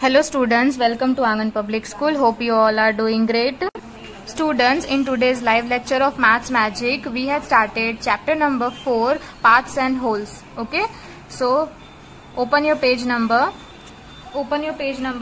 Hello students, welcome to Angan Public School. Hope you all are doing great. Students, in today's live lecture of Maths Magic, we have started chapter number 4, Paths and Holes. Okay, so open your page number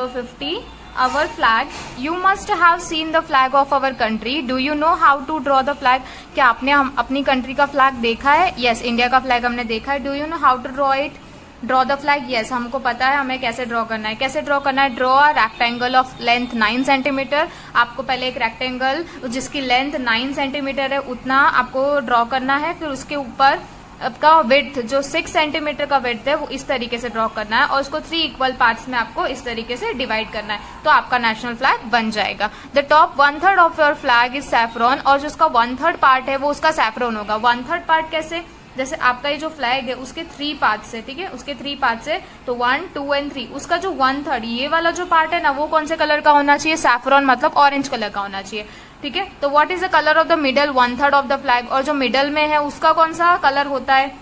50. Our flag. You must have seen the flag of our country. Do you know how to draw the flag? क्या आपने अपनी country का flag देखा है? Yes, India का flag हमने देखा है. Do you know how to draw it? Draw the flag. Yes, हमको पता है हमें कैसे ड्रॉ करना है. कैसे ड्रॉ करना है? Draw a rectangle of length 9 centimetre. आपको पहले एक रेक्टेंगल जिसकी लेंथ 9 सेंटीमीटर है उतना आपको ड्रॉ करना है. फिर उसके ऊपर आपका विड्थ जो 6 सेंटीमीटर का विड्थ है वो इस तरीके से ड्रॉ करना है और उसको 3 इक्वल पार्ट्स में आपको इस तरीके से डिवाइड करना है. तो आपका नेशनल फ्लैग बन जाएगा. The top 1/3 of your flag is saffron. और जो उसका 1/3 पार्ट है वो उसका सैफरॉन होगा. 1/3 पार्ट कैसे? जैसे आपका ये जो फ्लैग है उसके 3 पार्ट्स है, ठीक है, उसके 3 पार्ट्स है. तो 1, 2 एंड 3. उसका जो 1/3 ये वाला जो पार्ट है ना वो कौन से कलर का होना चाहिए? सैफरॉन, मतलब ऑरेंज कलर का होना चाहिए. ठीक है. तो what is the colour of the middle 1/3 of the flag? और जो मिडल में है उसका कौन सा कलर होता है?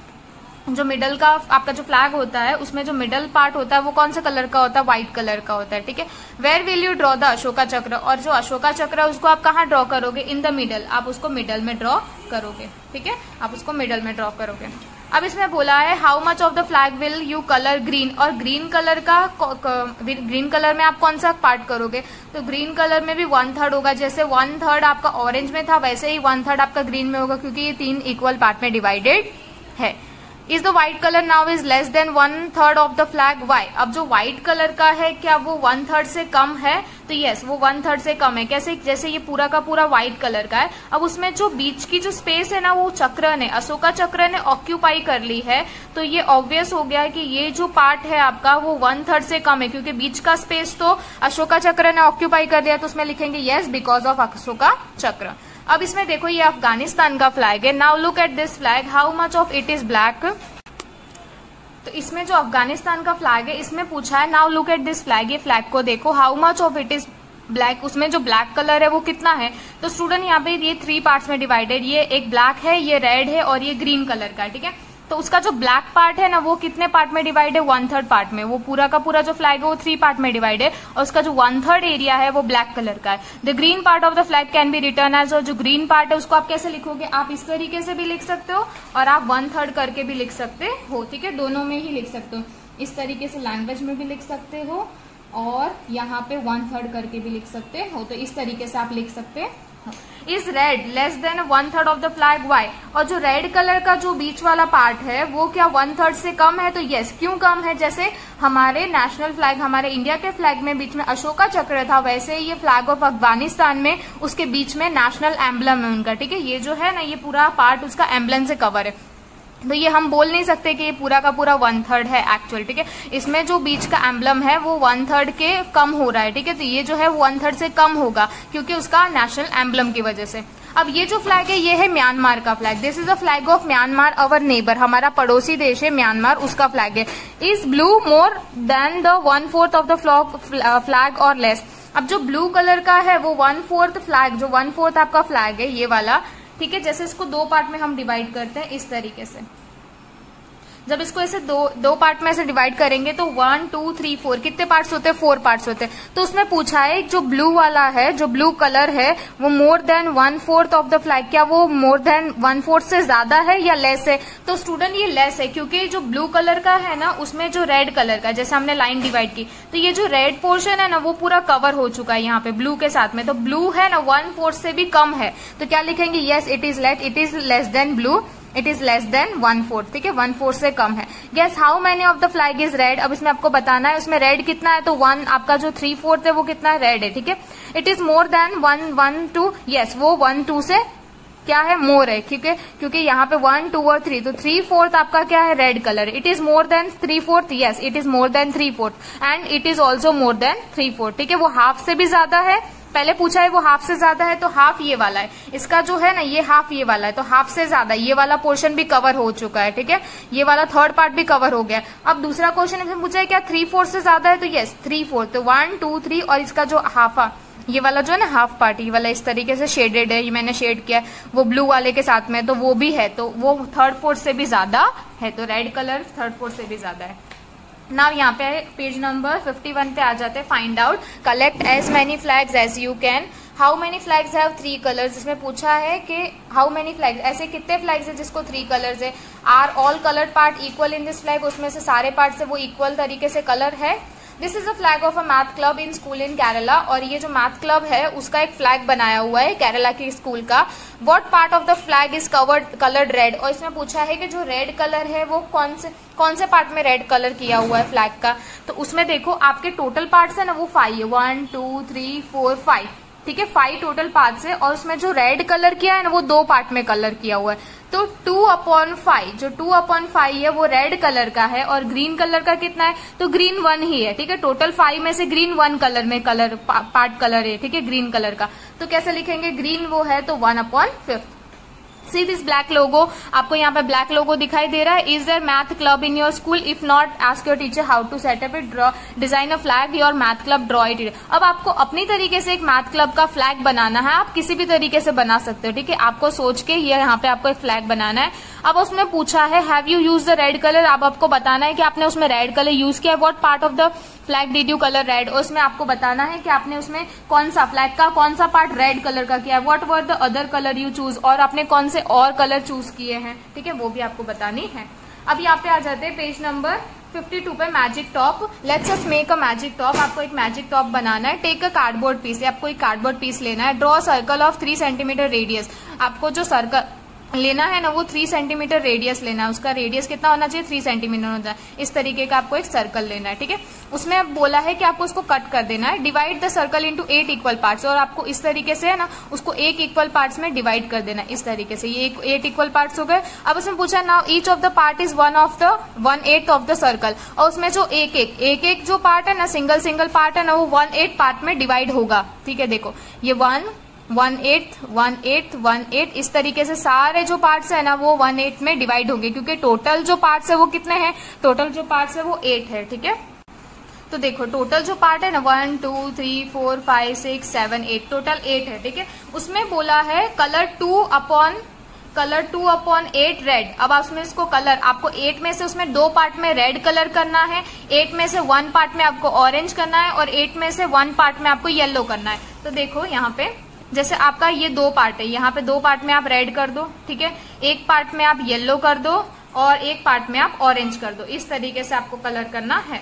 जो मिडल का आपका जो फ्लैग होता है उसमें जो मिडल पार्ट होता है वो कौन सा कलर का होता है? व्हाइट कलर का होता है. ठीक है. Where will you draw the Ashoka chakra? और जो अशोका चक्र है उसको आप कहाँ ड्रॉ करोगे? In the middle. आप उसको मिडल में ड्रॉ करोगे. ठीक है, आप उसको मिडल में ड्रॉ करोगे. अब इसमें बोला है how much of the flag will you colour green. और ग्रीन कलर का ग्रीन कलर में आप कौन सा पार्ट करोगे? तो ग्रीन कलर में भी 1/3 होगा. जैसे 1/3 आपका ऑरेंज में था वैसे ही 1/3 आपका ग्रीन में होगा क्योंकि ये 3 इक्वल पार्ट में डिवाइडेड है. Is the white colour now is less than 1/3 of the flag. Why? अब जो व्हाइट कलर का है क्या वो 1/3 से कम है? तो यस, वो 1/3 से कम है. कैसे? जैसे ये पूरा का पूरा व्हाइट कलर का है. अब उसमें जो बीच की जो स्पेस है ना वो चक्र ने, अशोका चक्र ने ऑक्यूपाई कर ली है. तो ये ऑब्वियस हो गया कि ये जो पार्ट है आपका वो 1/3 से कम है क्योंकि बीच का स्पेस तो अशोका चक्र ने ऑक्यूपाई कर लिया. तो उसमें लिखेंगे यस बिकॉज ऑफ अशोका चक्र. अब इसमें देखो ये अफगानिस्तान का फ्लैग है. Now look at this flag. How much of it is black? तो इसमें जो अफगानिस्तान का फ्लैग है इसमें पूछा है now look at this flag. ये फ्लैग को देखो. How much of it is black. उसमें जो ब्लैक कलर है वो कितना है? तो स्टूडेंट यहाँ पे ये 3 पार्ट्स में डिवाइडेड. ये एक ब्लैक है, ये रेड है और ये ग्रीन कलर का है. ठीक है. तो उसका जो ब्लैक पार्ट है ना वो कितने पार्ट में डिवाइड है? 1/3 पार्ट में. वो पूरा का पूरा जो फ्लैग है वो 3 पार्ट में डिवाइड है और उसका जो 1/3 एरिया है वो ब्लैक कलर का है. The green part of the flag can be written as. और जो ग्रीन पार्ट है उसको आप कैसे लिखोगे? आप इस तरीके से भी लिख सकते हो और आप 1/3 करके भी लिख सकते हो. ठीक है, दोनों में ही लिख सकते हो. इस तरीके से लैंग्वेज में भी लिख सकते हो और यहाँ पे 1/3 करके भी लिख सकते हो. तो इस तरीके से आप लिख सकते हो. Is red less than 1/3 of the flag. Why? और जो रेड कलर का जो बीच वाला पार्ट है वो क्या 1/3 से कम है? तो यस. क्यों कम है? जैसे हमारे नेशनल फ्लैग, हमारे इंडिया के फ्लैग में बीच में अशोका चक्र था वैसे ये फ्लैग ऑफ अफगानिस्तान में उसके बीच में नेशनल एम्बलम है उनका. ठीक है, ये जो है ना ये पूरा पार्ट उसका एम्बलम से कवर है. तो ये हम बोल नहीं सकते कि ये पूरा का पूरा 1/3 है एक्चुअल. ठीक है, इसमें जो बीच का एम्बलम है वो 1/3 के कम हो रहा है. ठीक है, तो ये जो है 1/3 से कम होगा क्योंकि उसका नेशनल एम्बलम की वजह से. अब ये जो फ्लैग है ये है म्यांमार का flag. This is a flag of Myanmar, our neighbour. हमारा पड़ोसी देश है म्यांमार, उसका फ्लैग है. Is blue more than the 1/4 of the flag और लेस. अब जो ब्लू कलर का है वो 1/4 फ्लैग, जो 1/4 आपका फ्लैग है ये वाला. ठीक है, जैसे इसको 2 पार्ट में हम डिवाइड करते हैं इस तरीके से. जब इसको ऐसे दो पार्ट में ऐसे डिवाइड करेंगे तो 1, 2, 3, 4 कितने पार्ट्स होते हैं? 4 पार्ट्स होते हैं. तो उसमें पूछा है जो ब्लू वाला है, जो ब्लू कलर है वो more than 1/4 of the flag. क्या वो मोर देन 1/4 से ज्यादा है या लेस है? तो स्टूडेंट ये लेस है क्योंकि जो ब्लू कलर का है ना उसमें जो रेड कलर का, जैसे हमने लाइन डिवाइड की तो ये जो रेड पोर्शन है ना वो पूरा कवर हो चुका है यहाँ पे ब्लू के साथ में. तो ब्लू है ना 1/4 से भी कम है. तो क्या लिखेंगे? Yes it is less than blue. It is less than 1/4. ठीक है, 1/4 से कम है. Guess how many of the flag is red. अब इसमें आपको बताना है उसमें रेड कितना है. तो 1 आपका जो 3/4 है वो कितना है? रेड है. ठीक है. It is more than 1, 2. Yes, वो 1, 2 से क्या है? मोर है. ठीक है, क्योंकि यहाँ पे 1, 2 और 3 तो 3/4 आपका क्या है? Red colour. It is more than 3/4. Yes, it is more than 3/4 and it is also more than 3/4. ठीक है, वो हाफ से भी ज्यादा है. पहले पूछा है वो हाफ से ज्यादा है तो हाफ ये वाला है. इसका जो है ना ये हाफ ये वाला है तो हाफ से ज्यादा ये वाला पोर्शन भी कवर हो चुका है. ठीक है, ये वाला 3rd पार्ट भी कवर हो गया. अब दूसरा क्वेश्चन इसमें पूछा है क्या 3/4 से ज्यादा है? तो यस 3/4. तो 1, 2, 3 और इसका जो हाफ ये वाला जो है ना हाफ पार्ट ये वाला इस तरीके से शेडेड है. ये मैंने शेड किया वो ब्लू वाले के साथ में तो वो भी है. तो वो 3/4 से भी ज्यादा है. तो रेड कलर 3/4 से भी ज्यादा है. नाउ यहाँ पे पेज नंबर 51 पे आ जाते हैं. Find out, collect as many flags as you can. How many flags have 3 colours. जिसमें पूछा है कि हाउ मेनी फ्लैग्स, ऐसे कितने फ्लैग्स है जिसको 3 कलर्स है. Are all coloured part equal in this flag. उसमें से सारे पार्ट से वो इक्वल तरीके से कलर है. This is a flag of a math club in school इन केरला. और ये जो मैथ क्लब है उसका एक फ्लैग बनाया हुआ है केरला की स्कूल का. What part of the flag is coloured red. और इसमें पूछा है कि जो रेड कलर है वो कौन से पार्ट में रेड कलर किया हुआ है फ्लैग का. तो उसमें देखो आपके टोटल पार्ट्स है ना वो 5 है. 1 2 3 4 5. ठीक है, 5 टोटल पार्ट्स है. और उसमें जो रेड कलर किया है ना वो 2 पार्ट में कलर किया हुआ है. तो 2/5, जो 2/5 है वो रेड कलर का है. और ग्रीन कलर का कितना है, तो ग्रीन 1 ही है. ठीक है, टोटल 5 में से ग्रीन 1 कलर में पार्ट कलर है. ठीक है, ग्रीन कलर का. तो कैसे लिखेंगे, ग्रीन वो है तो 1/5. See this black logo. आपको यहाँ पे ब्लैक लोगो दिखाई दे रहा है. Is there math club in your school. If not, ask your teacher how to set up it. Draw, design a flag your math club, draw it. अब आपको अपनी तरीके से एक मैथ क्लब का फ्लैग बनाना है. आप किसी भी तरीके से बना सकते हो. ठीक है, आपको सोच के ये यहाँ पे आपको एक फ्लैग बनाना है. अब उसमें पूछा है have you use the red colour. अब आपको बताना है कि आपने उसमें रेड कलर यूज किया है. What part of the flag did you colour red. और उसमें आपको बताना है कि आपने उसमें कौन सा फ्लैग का कौन सा पार्ट रेड कलर का किया है. What were the other colour you choose. और आपने कौन से और कलर चूज किए हैं. ठीक है, वो भी आपको बतानी है. अब यहाँ पे आ जाते हैं पेज नंबर 52 पे, magic top. Let's us make a magic top. आपको एक मैजिक टॉप बनाना है. Take a cardboard piece. आपको एक कार्डबोर्ड पीस लेना है. Draw circle of 3 centimetre radius. आपको जो सर्कल लेना है ना वो 3 सेंटीमीटर रेडियस लेना है. उसका रेडियस कितना होना चाहिए, 3 सेंटीमीटर होता है. इस तरीके का आपको एक सर्कल लेना है. ठीक है, उसमें अब बोला है कि आपको उसको कट कर देना है. Divide the circle into 8 equal parts. और आपको इस तरीके से है ना उसको 8 इक्वल पार्ट्स में डिवाइड कर देना है. इस तरीके से ये 8 इक्वल पार्ट्स हो गए. अब उसमें पूछा now each of the part is 1/8 of the circle. और उसमें जो एक जो पार्ट है ना, सिंगल पार्ट है ना वो 1/8 पार्ट में डिवाइड होगा. ठीक है, देखो ये 1/8 इस तरीके से सारे जो पार्ट्स है ना वो 1/8 में डिवाइड होंगे. क्योंकि टोटल जो पार्ट्स है वो कितने हैं, टोटल जो पार्ट्स है वो 8 है. ठीक है, तो देखो टोटल जो पार्ट है ना 1 2 3 4 5 6 7 8 टोटल 8 है. ठीक है, उसमें बोला है कलर 2/8 रेड. अब उसमें इसको कलर आपको 8 में से उसमें 2 पार्ट में रेड कलर करना है. 8 में से 1 पार्ट में आपको ऑरेंज करना है. और 8 में से 1 पार्ट में आपको येलो करना है. तो देखो यहाँ पे जैसे आपका ये 2 पार्ट है, यहाँ पे 2 पार्ट में आप रेड कर दो. ठीक है, एक पार्ट में आप येलो कर दो और एक पार्ट में आप ऑरेंज कर दो. इस तरीके से आपको कलर करना है.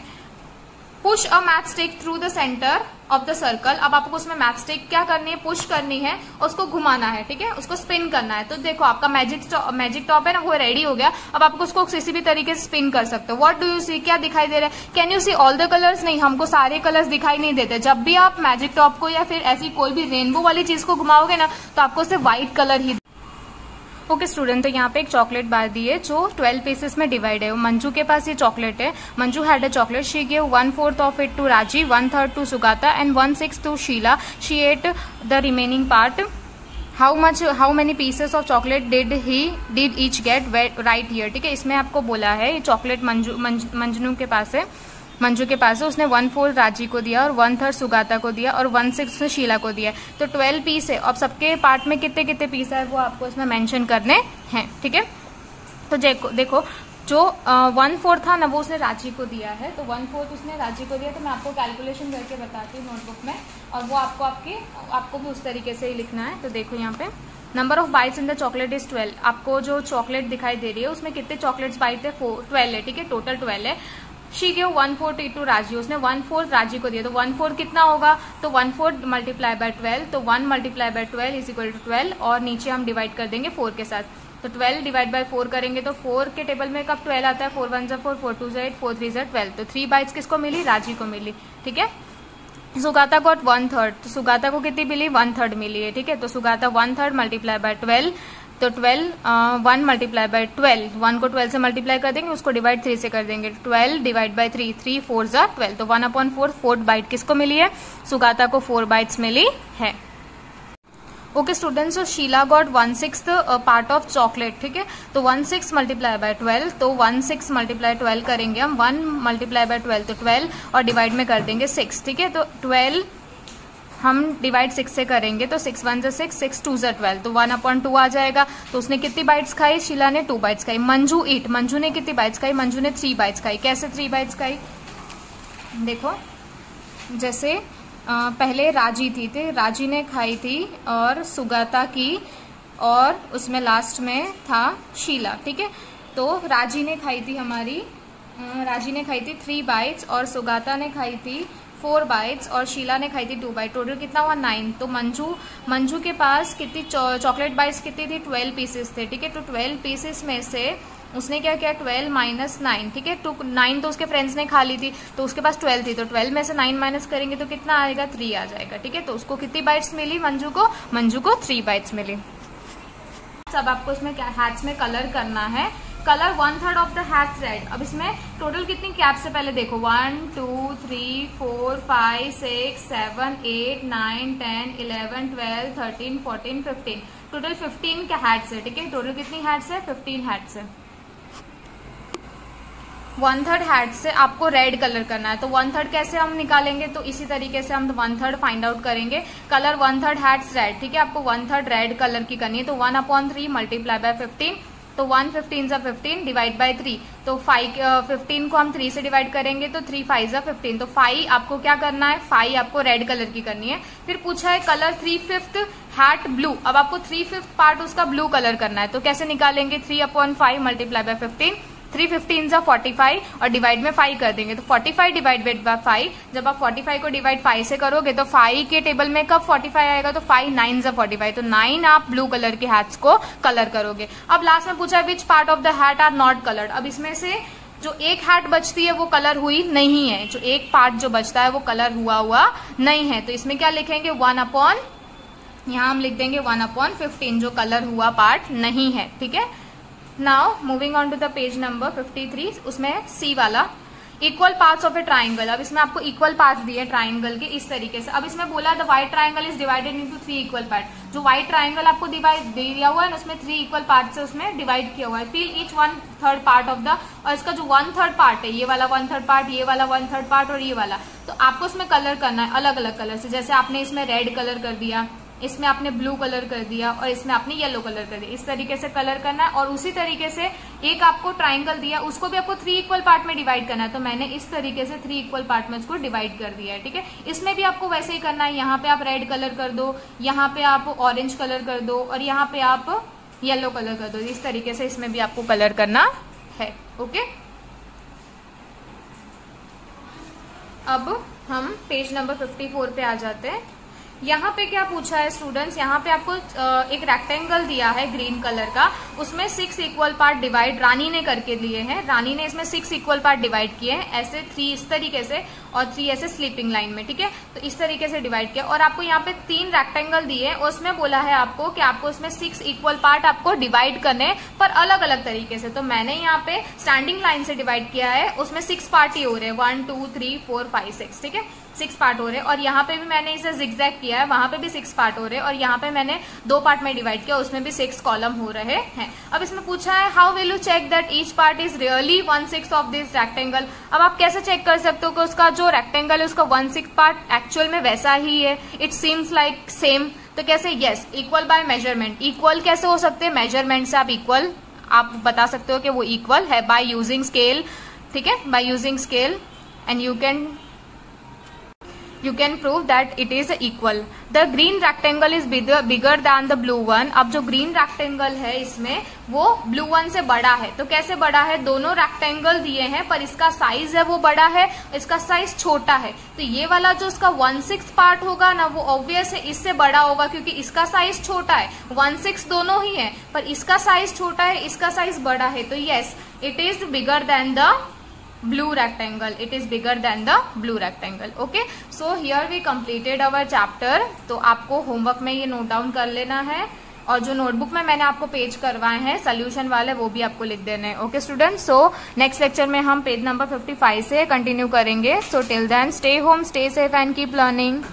Push a math stick through the centre of the circle. अब आपको उसमें मैथ स्टिक क्या करनी है, पुश करनी है और उसको घुमाना है. ठीक है, उसको स्पिन करना है. तो देखो आपका मैजिक टॉप है ना वो रेडी हो गया. अब आपको उसको किसी भी तरीके से स्पिन कर सकते हो. व्हाट डू यू सी, क्या दिखाई दे रहा है. Can you see all the colours. नहीं, हमको सारे कलर्स दिखाई नहीं देते. जब भी आप मैजिक टॉप को या फिर ऐसी कोई भी रेनबो वाली चीज को घुमाओगे ना तो आपको सिर्फ व्हाइट कलर ही. ओके स्टूडेंट, तो यहाँ पे एक चॉकलेट बार दी है जो 12 पीसेस में डिवाइड है. मंजू के पास ये चॉकलेट है. Manju had a chocolate. She give 1/4 of it to Raji, 1/3 to Sugata and 1/6 to Sheela. She ate the remaining part. How many pieces of chocolate did each get, right here. ठीक है, इसमें आपको बोला है ये चॉकलेट मंजू के पास है. उसने 1/4 राजी को दिया और 1/3 सुगाता को दिया और 1/6 शीला को दिया. तो 12 पीस है. अब सबके पार्ट में कितने कितने पीस है वो आपको इसमें मेंशन करने हैं. ठीक है, तो देखो जो 1/4 था ना वो उसने राजी को दिया है. तो 1/4 उसने राजी को दिया. तो मैं आपको कैलकुलेशन करके बताती हूँ नोटबुक में. और वो आपको भी उस तरीके से ही लिखना है. तो देखो यहाँ पे number of bytes in the chocolate is 12. आपको जो चॉकलेट दिखाई दे रही है उसमें कितने चॉकलेट्स बाइट है, 12 है. ठीक है, टोटल 12 है. शी गिव 1/4 टू राजी. उसने 1/4 राजी को दिया. तो 1/4 कितना होगा, तो 1/4 मल्टीप्लाई बाय 12. तो 1 multiply by 12 is equal to 12. और नीचे हम डिवाइड कर देंगे 4 के साथ. तो 12 डिवाइड बाय 4 करेंगे तो 4 के टेबल में कब 12 आता है, 4 1 4 4 2 8 4 3 12. तो 3 बाइट्स किसको मिली, राजी को मिली. ठीक है, सुगाता गॉट 1/3. तो सुगाता को कितनी मिली, 1/3 मिली है. ठीक है, तो सुगाता 1/3 मल्टीप्लाई बाय 12. तो 1 मल्टीप्लाई बाय 12, 1 को 12 से मल्टीप्लाई कर देंगे, उसको डिवाइड 3 से कर देंगे. 12 डिवाइड बाय 3, 3 4 जा 12. तो 1/4 4 बाइट किसको मिली है, सुगाता को 4 बाइट्स मिली है. Okay students, so Sheela got 1/6 part of chocolate. ठीक है, तो 1/6 मल्टीप्लाई बाय 12. तो 1/6 मल्टीप्लाई 12 करेंगे हम. 1 मल्टीप्लाई बाय 12 तो 12 और डिवाइड में कर देंगे 6. ठीक है, तो 12 हम डिवाइड 6 से करेंगे तो 6 1 जा 6, 6 2 जा 12. तो 1/2 आ जाएगा. तो उसने कितनी बाइट्स खाई, शीला ने 2 बाइट्स खाई. मंजू ने कितनी बाइट्स खाई, मंजू ने 3 बाइट्स खाई. कैसे 3 बाइट्स खाई, देखो जैसे पहले राजी ने खाई थी और सुगाता की, और उसमें लास्ट में था शीला, ठीक है। तो राजी ने खाई थी 3 बाइट्स और सुगाता ने खाई थी 4 बाइट्स और शीला ने खाई थी 2 बाइट। टोटल कितना हुआ 9। तो मंजू के पास कितनी चॉकलेट बाइट्स कितनी थी 12 पीसेस थे, ठीक है। तो 12 पीसेस में से उसने क्या किया 12 माइनस 9, ठीक है। 9 तो उसके फ्रेंड्स ने खा ली थी तो उसके पास 12 थी, तो 12 में से 9 माइनस करेंगे तो कितना आएगा 3 आ जाएगा, ठीक है। तो उसको कितनी बाइट्स मिली मंजू को 3 बाइट्स मिली। अब आपको इसमें हैट्स में कलर करना है। Colour 1/3 of the hats red. अब इसमें टोटल कितनी कैप्स से पहले देखो 1 2 3 4 5 6 7 8 9 10 11 12 13 14 15, टोटल 15 के हैट्स है, ठीक है। टोटल कितनी हैट्स है 15 हैट्स है। 1/3 हैट से आपको रेड कलर करना है, तो 1/3 कैसे हम निकालेंगे, तो इसी तरीके से हम 1/3 फाइंड आउट करेंगे। कलर 1/3 हैट्स रेड, ठीक है। आपको 1/3 रेड कलर की करनी है, तो 1/3 मल्टीप्लाई बाय 15, तो 1 15 सा 15 डिवाइड बाय 3, तो 15 को हम 3 से डिवाइड करेंगे तो 3 5 सा 15, तो 5 आपको क्या करना है 5 आपको रेड कलर की करनी है। फिर पूछा है कलर 3/5 हैट ब्लू। अब आपको 3/5 पार्ट उसका ब्लू कलर करना है, तो कैसे निकालेंगे 3/5 मल्टीप्लाई बाय 15, 3 15 जा 45 और डिवाइड में 5 कर देंगे, तो 45 डिवाइडेड बाय 5। जब आप 45 को डिवाइड 5 से करोगे तो 5 के टेबल में कब 45 आएगा, तो 5 9 जा 45, तो 9 आप ब्लू कलर के हैट्स को कलर करोगे। अब लास्ट में पूछा which part of the hat are not coloured. अब इसमें से जो एक हैट बचती है वो कलर हुई नहीं है, जो एक पार्ट जो बचता है वो कलर हुआ नहीं है, तो इसमें क्या लिखेंगे 1/, यहां हम लिख देंगे 1/15 जो कलर हुआ पार्ट नहीं है, ठीक है। Now moving on to the page number 53, उसमें सी वाला equal parts of a triangle. अब इसमें आपको इक्वल पार्ट्स दिए ट्राइंगल के इस तरीके से। अब इसमें बोला the white triangle is divided into 3 equal part. जो व्हाइट ट्राइंगल आपको डिवाइड दिया हुआ है उसमें 3 इक्वल पार्ट से उसमें डिवाइड किया हुआ है। Fill each 1/3 part of the, और इसका जो 1/3 पार्ट है ये वाला 1/3 पार्ट, ये वाला 1/3 पार्ट और ये वाला, तो आपको इसमें कलर करना है अलग अलग कलर से। जैसे आपने इसमें रेड कलर कर दिया, इसमें आपने ब्लू कलर कर दिया और इसमें आपने येलो कलर कर दिया, इस तरीके से कलर करना है। और उसी तरीके से एक आपको ट्राइंगल दिया उसको भी आपको 3 इक्वल पार्ट में डिवाइड करना है, तो मैंने इस तरीके से 3 इक्वल पार्ट में इसको डिवाइड कर दिया है, ठीक है। इसमें भी आपको वैसे ही करना है, यहाँ पे आप रेड कलर कर दो, यहाँ पे आप ऑरेंज कलर कर दो और यहाँ पे आप येलो कलर कर दो, इस तरीके से इसमें भी आपको कलर करना है, ओके। अब हम पेज नंबर 54 पे आ जाते हैं। यहाँ पे क्या पूछा है स्टूडेंट्स, यहाँ पे आपको एक रेक्टेंगल दिया है ग्रीन कलर का, उसमें 6 इक्वल पार्ट डिवाइड रानी ने करके दिए हैं। रानी ने इसमें 6 इक्वल पार्ट डिवाइड किए हैं, ऐसे 3 इस तरीके से और 3 ऐसे स्लीपिंग लाइन में, ठीक है। तो इस तरीके से डिवाइड किया और आपको यहाँ पे 3 रेक्टेंगल दिए हैं, उसमें बोला है आपको कि आपको इसमें 6 इक्वल पार्ट आपको डिवाइड करने पर अलग अलग तरीके से। तो मैंने यहाँ पे स्टैंडिंग लाइन से डिवाइड किया है, उसमें 6 पार्ट ही हो रहे हैं, 1 2 3 4 5 6, ठीक है, 6 पार्ट हो रहे हैं। और यहाँ पे भी मैंने इसे जिगजैग किया है, वहां पे भी 6 पार्ट हो रहे हैं और यहाँ पे मैंने 2 पार्ट में डिवाइड किया, उसमें भी 6 कॉलम हो रहे हैं। अब इसमें पूछा है how will you check that each part is really 1/6 of this rectangle. अब आप कैसे चेक कर सकते हो कि उसका जो रेक्टेंगल है उसका 1/6 पार्ट एक्चुअल में वैसा ही है, इट सीम्स लाइक सेम। तो कैसे, yes, equal bye measurement. Equal कैसे हो सकते हैं, मेजरमेंट से आप इक्वल आप बता सकते हो कि वो इक्वल है बाय यूजिंग स्केल, ठीक है, by using scale and you can prove that it is equal. The green rectangle is bigger than the blue one. अब जो green rectangle है इसमें वो blue one से बड़ा है, तो कैसे बड़ा है, दोनों rectangle दिए हैं पर इसका साइज है वो बड़ा है, इसका साइज छोटा है। तो ये वाला जो इसका 1/6 पार्ट होगा ना वो ऑब्वियस है इससे बड़ा होगा क्योंकि इसका साइज छोटा है, 1/6 दोनों ही है पर इसका साइज छोटा है, इसका साइज बड़ा है, तो yes it is bigger than the blue rectangle, it is bigger than the blue rectangle, okay. So here we completed our chapter. तो आपको होमवर्क में ये नोट डाउन कर लेना है और जो नोटबुक में मैंने आपको पेज करवाए हैं सोल्यूशन वाले वो भी आपको लिख देने हैं, okay student. So next lecture में हम पेज नंबर 55 से कंटिन्यू करेंगे। So till then stay home, stay safe and keep learning.